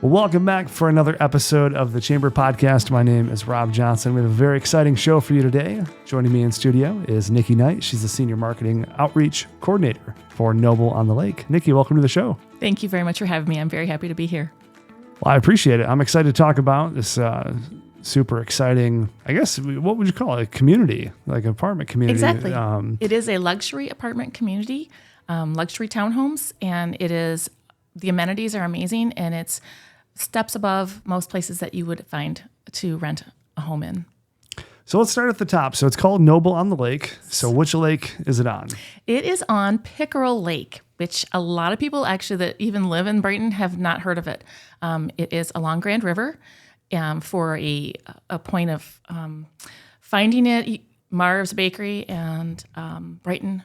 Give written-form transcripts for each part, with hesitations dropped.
Well, welcome back for another episode of the Chamber Podcast. My name is Rob Johnson. We have a very exciting show for you today. Joining me in studio is Nikkie Knight. She's the Senior Marketing Outreach Coordinator for Noble on the Lake. Nikkie, welcome to the show. Thank you very much for having me. I'm very happy to be here. Well, I appreciate it. I'm excited to talk about this super exciting, I guess, what would you call it? A community, like an apartment community. Exactly. It is a luxury apartment community, luxury townhomes, and the amenities are amazing, and it's steps above most places that you would find to rent a home in. So let's start at the top. So it's called Noble on the Lake. So which lake is it on? It is on Pickerel Lake, which a lot of people actually that even live in Brighton have not heard of it. It is along Grand River. For a point of finding it, Marv's Bakery and Brighton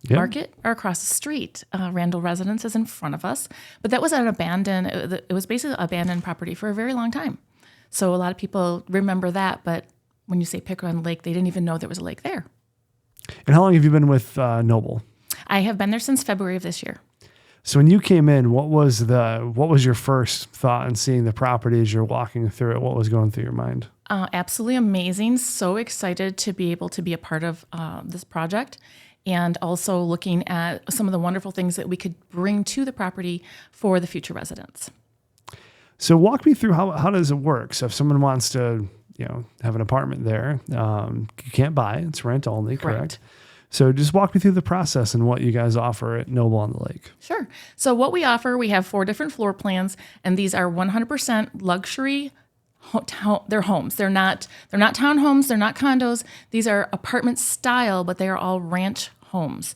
Market are across the street. Randall Residence is in front of us, but that was it was basically an abandoned property for a very long time. So a lot of people remember that, but when you say Pickerel on the Lake, they didn't even know there was a lake there. And how long have you been with Noble? I have been there since February of this year. So when you came in, what was your first thought in seeing the property as you're walking through it? What was going through your mind? Absolutely amazing. So excited to be able to be a part of this project, and also looking at some of the wonderful things that we could bring to the property for the future residents. So walk me through how does it work? So if someone wants to, have an apartment there, you can't buy, it's rent only, correct? So just walk me through the process and what you guys offer at Noble on the Lake. Sure. So what we offer, we have 4 different floor plans, and these are 100% luxury. They're homes. They're not townhomes. They're not condos. These are apartment style, but they are all ranch homes.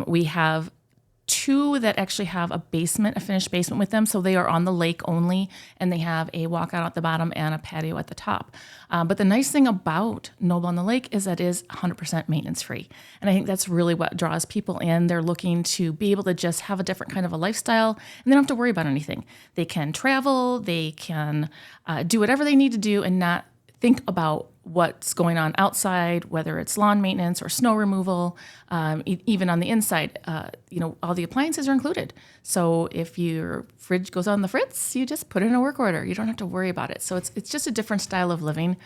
We have 2 that actually have a finished basement with them. So they are on the lake only, and they have a walkout at the bottom and a patio at the top. But the nice thing about Noble on the Lake is that it is 100% maintenance free. And I think that's really what draws people in. They're looking to be able to just have a different kind of a lifestyle, and they don't have to worry about anything. They can travel, they can do whatever they need to do and not think about what's going on outside, whether it's lawn maintenance or snow removal, even on the inside. All the appliances are included. So if your fridge goes on the fritz, you just put in a work order. You don't have to worry about it. So it's just a different style of living.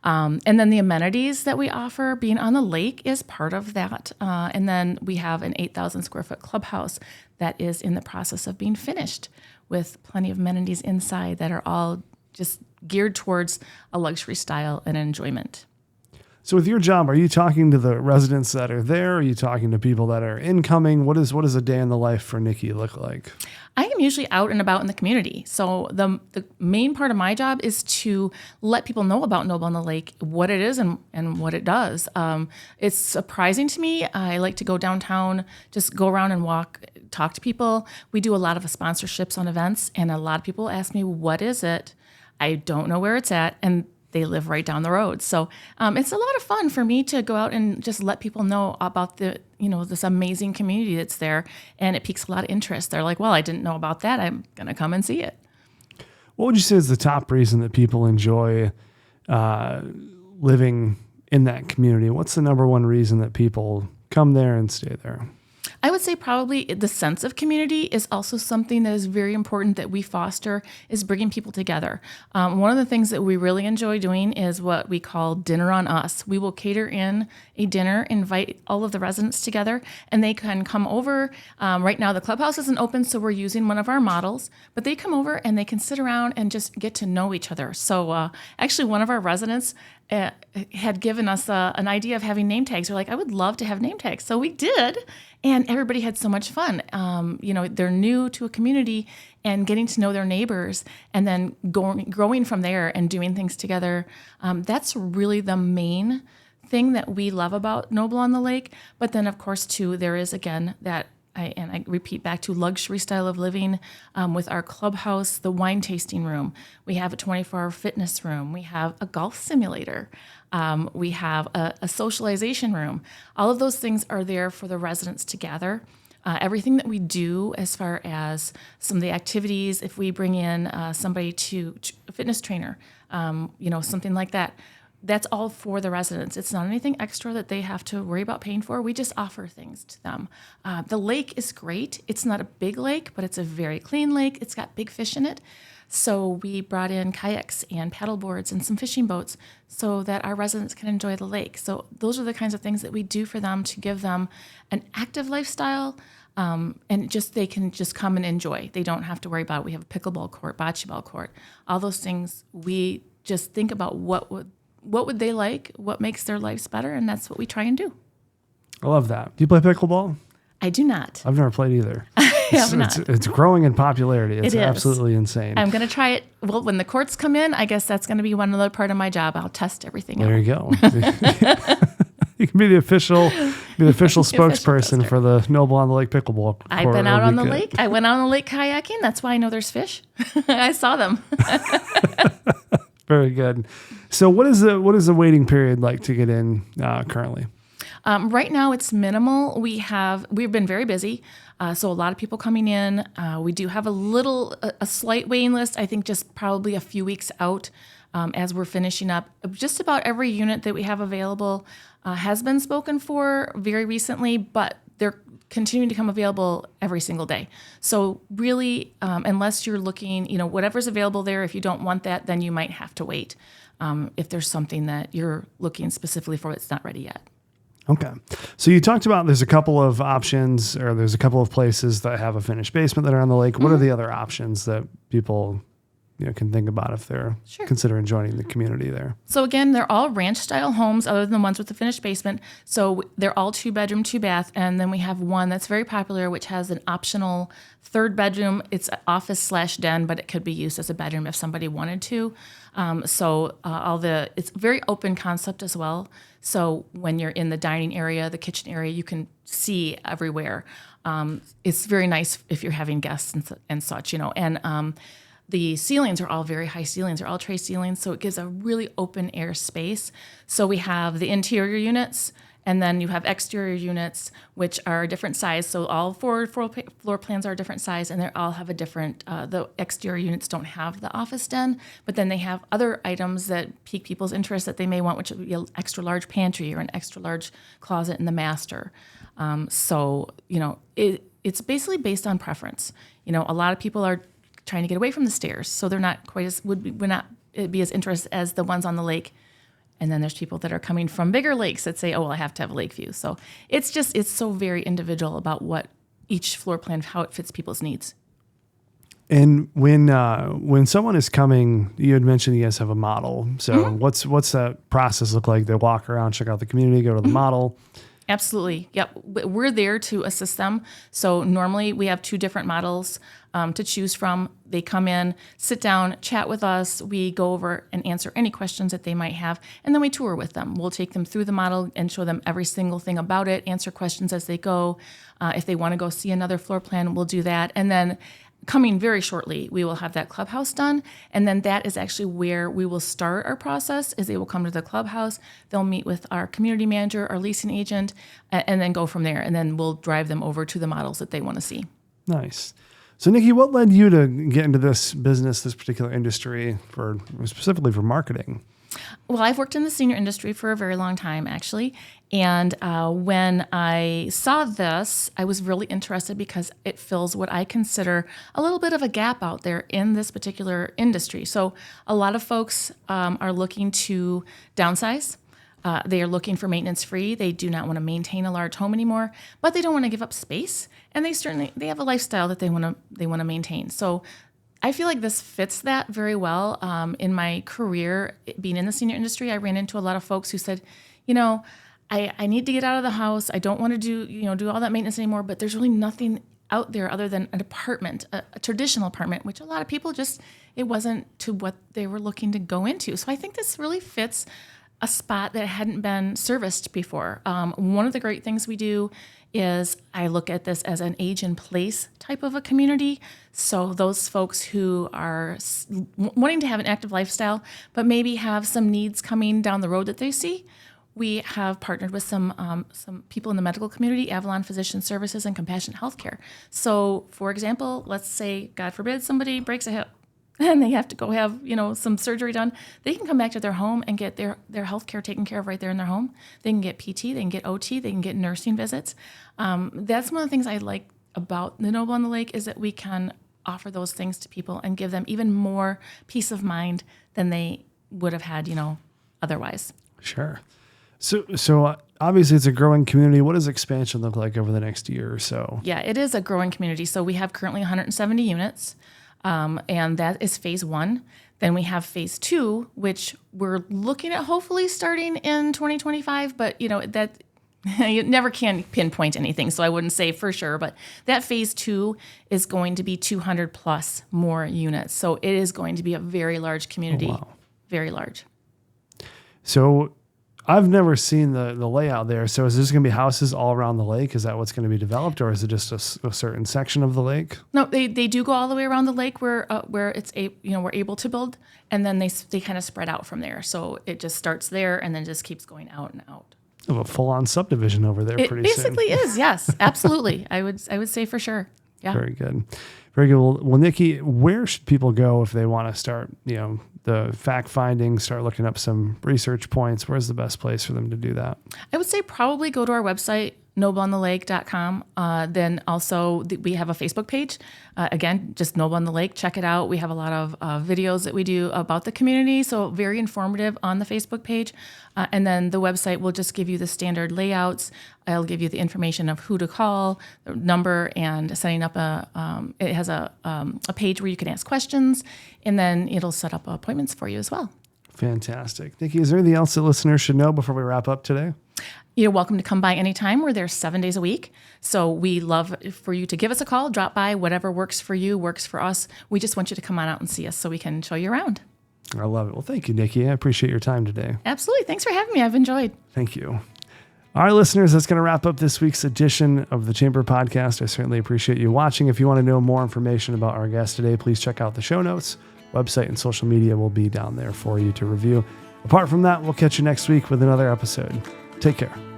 And then the amenities that we offer, being on the lake, is part of that. And then we have an 8,000 square foot clubhouse that is in the process of being finished with plenty of amenities inside that are all just geared towards a luxury style and enjoyment. So with your job, are you talking to the residents that are there? Are you talking to people that are incoming? What does a day in the life for Nikkie look like? I am usually out and about in the community. So the main part of my job is to let people know about Noble on the Lake, what it is and what it does. It's surprising to me. I like to go downtown, just go around and walk, talk to people. We do a lot of sponsorships on events, and a lot of people ask me, what is it? I don't know where it's at, and they live right down the road. So it's a lot of fun for me to go out and just let people know about this amazing community that's there, and it piques a lot of interest. They're like, well, I didn't know about that. I'm going to come and see it. What would you say is the top reason that people enjoy living in that community? What's the number one reason that people come there and stay there? I would say probably the sense of community is also something that is very important that we foster, is bringing people together. One of the things that we really enjoy doing is what we call dinner on us. We will cater in a dinner, invite all of the residents together, and they can come over. Right now the clubhouse isn't open, so we're using one of our models, but they come over and they can sit around and just get to know each other. So actually one of our residents had given us an idea of having name tags. We're like, I would love to have name tags. So we did, and everybody had so much fun. They're new to a community and getting to know their neighbors, and then growing from there and doing things together. That's really the main thing that we love about Noble on the Lake. But then, of course, too, there is, again, that I repeat back to luxury style of living with our clubhouse, the wine tasting room. We have a 24-hour fitness room. We have a golf simulator. We have a socialization room. All of those things are there for the residents to gather. Everything that we do as far as some of the activities, if we bring in somebody a fitness trainer, something like that, that's all for the residents. It's not anything extra that they have to worry about paying for. We just offer things to them. The lake is great. It's not a big lake, but it's a very clean lake. It's got big fish in it. So we brought in kayaks and paddle boards and some fishing boats so that our residents can enjoy the lake. So those are the kinds of things that we do for them to give them an active lifestyle, and just they can just come and enjoy. They don't have to worry about it. We have a pickleball court, bocce ball court, all those things. We just think about what would they like, what makes their lives better, and that's what we try and do. I love that. Do you play pickleball? I do not. I've never played either. It's growing in popularity. It's It is. absolutely insane. I'm going to try it. Well, when the courts come in, I guess that's going to be one other part of my job. I'll test everything There out. you go. You can be the official spokesperson for the Noble on the Lake pickleball court. I've been out on the Good. lake. I went out on the lake kayaking. That's why I know there's fish. I saw them. Very good. So what is the waiting period like to get in currently? Right now, it's minimal. We've been very busy, so a lot of people coming in. We do have a slight waiting list. I think just probably a few weeks out as we're finishing up. Just about every unit that we have available has been spoken for very recently, but they're continuing to come available every single day. So really, unless you're looking, whatever's available there, if you don't want that, then you might have to wait. If there's something that you're looking specifically for that's not ready yet. Okay. So you talked about there's a couple of options, or there's a couple of places that have a finished basement that are on the lake. What are the other options that people can think about if they're considering joining the community there? So again, they're all ranch style homes other than the ones with the finished basement. So they're all 2-bedroom, 2-bath. And then we have one that's very popular, which has an optional 3rd bedroom. It's an office/den, but it could be used as a bedroom if somebody wanted to. It's very open concept as well. So when you're in the dining area, the kitchen area, you can see everywhere. It's very nice if you're having guests and such, and the ceilings are all very high ceilings. They're all tray ceilings, so it gives a really open air space. So we have the interior units, and then you have exterior units, which are a different size. So all four floor plans are a different size, and they all have a different, the exterior units don't have the office den, but then they have other items that pique people's interest that they may want, which would be an extra large pantry or an extra large closet in the master. It's basically based on preference. A lot of people are trying to get away from the stairs, so they're not quite as would not be as interested as the ones on the lake. And then there's people that are coming from bigger lakes that say, "Oh, well, I have to have a lake view." So it's so very individual about what each floor plan, how it fits people's needs. And when someone is coming, you had mentioned you guys have a model. So what's that process look like? They walk around, check out the community, go to the model. Absolutely. Yep. We're there to assist them. So normally we have 2 different models to choose from. They come in, sit down, chat with us. We go over and answer any questions that they might have. And then we tour with them. We'll take them through the model and show them every single thing about it, answer questions as they go. If they want to go see another floor plan, we'll do that. And then coming very shortly, we will have that clubhouse done. And then that is actually where we will start our process, is they will come to the clubhouse. They'll meet with our community manager, our leasing agent, and then go from there. And then we'll drive them over to the models that they want to see. Nice. So Nikki, what led you to get into this business, this particular industry, specifically for marketing? Well, I've worked in the senior industry for a very long time, actually. And when I saw this, I was really interested because it fills what I consider a little bit of a gap out there in this particular industry. So a lot of folks are looking to downsize. They are looking for maintenance free. They do not want to maintain a large home anymore, but they don't want to give up space. And they have a lifestyle that they want to maintain. So I feel like this fits that very well. In my career, being in the senior industry, I ran into a lot of folks who said, I need to get out of the house. I don't want to do all that maintenance anymore, but there's really nothing out there other than an apartment, a traditional apartment, which a lot of people it wasn't to what they were looking to go into. So I think this really fits a spot that hadn't been serviced before. One of the great things we do is I look at this as an age in place type of a community. So those folks who are wanting to have an active lifestyle, but maybe have some needs coming down the road that they see, we have partnered with some people in the medical community, Avalon Physician Services and Compassion Healthcare. So, for example, let's say, God forbid, somebody breaks a hip. and they have to go have, some surgery done, they can come back to their home and get their health care taken care of right there in their home. They can get PT, they can get OT, they can get nursing visits. That's one of the things I like about the Noble on the Lake is that we can offer those things to people and give them even more peace of mind than they would have had, otherwise. Sure. So obviously it's a growing community. What does expansion look like over the next year or so? Yeah, it is a growing community. So we have currently 170 units, and that is phase 1. Then we have phase 2, which we're looking at hopefully starting in 2025, but that you never can pinpoint anything, so I wouldn't say for sure, but that phase 2 is going to be 200 plus more units. So it is going to be a very large community. Oh, wow. Very large. So I've never seen the layout there. So is this going to be houses all around the lake? Is that what's going to be developed, or is it just a certain section of the lake? No, they do go all the way around the lake where it's we're able to build, and then they kind of spread out from there. So it just starts there and then just keeps going out and out. Of a full-on subdivision over there. It basically is, yes, absolutely. I would say for sure. Yeah. Very good. Very good. Well, Nikki, where should people go if they want to start, the fact finding, start looking up some research points? Where's the best place for them to do that? I would say probably go to our website, nobleonthelake.com. Then also we have a Facebook page. Again, just Noble on the Lake. Check it out. We have a lot of videos that we do about the community, so very informative on the Facebook page. And then the website will just give you the standard layouts. It'll give you the information of who to call, the number, and setting up it has a page where you can ask questions, and then it'll set up appointments for you as well. Fantastic. Nikki, is there anything else that listeners should know before we wrap up today? You're welcome to come by anytime. We're there 7 days a week. So we love for you to give us a call, drop by, whatever works for you, works for us. We just want you to come on out and see us so we can show you around. I love it. Well, thank you, Nikki. I appreciate your time today. Absolutely. Thanks for having me. I've enjoyed. Thank you. All right, listeners, that's going to wrap up this week's edition of the Chamber Podcast. I certainly appreciate you watching. If you want to know more information about our guest today, please check out the show notes. Website and social media will be down there for you to review. Apart from that, we'll catch you next week with another episode. Take care.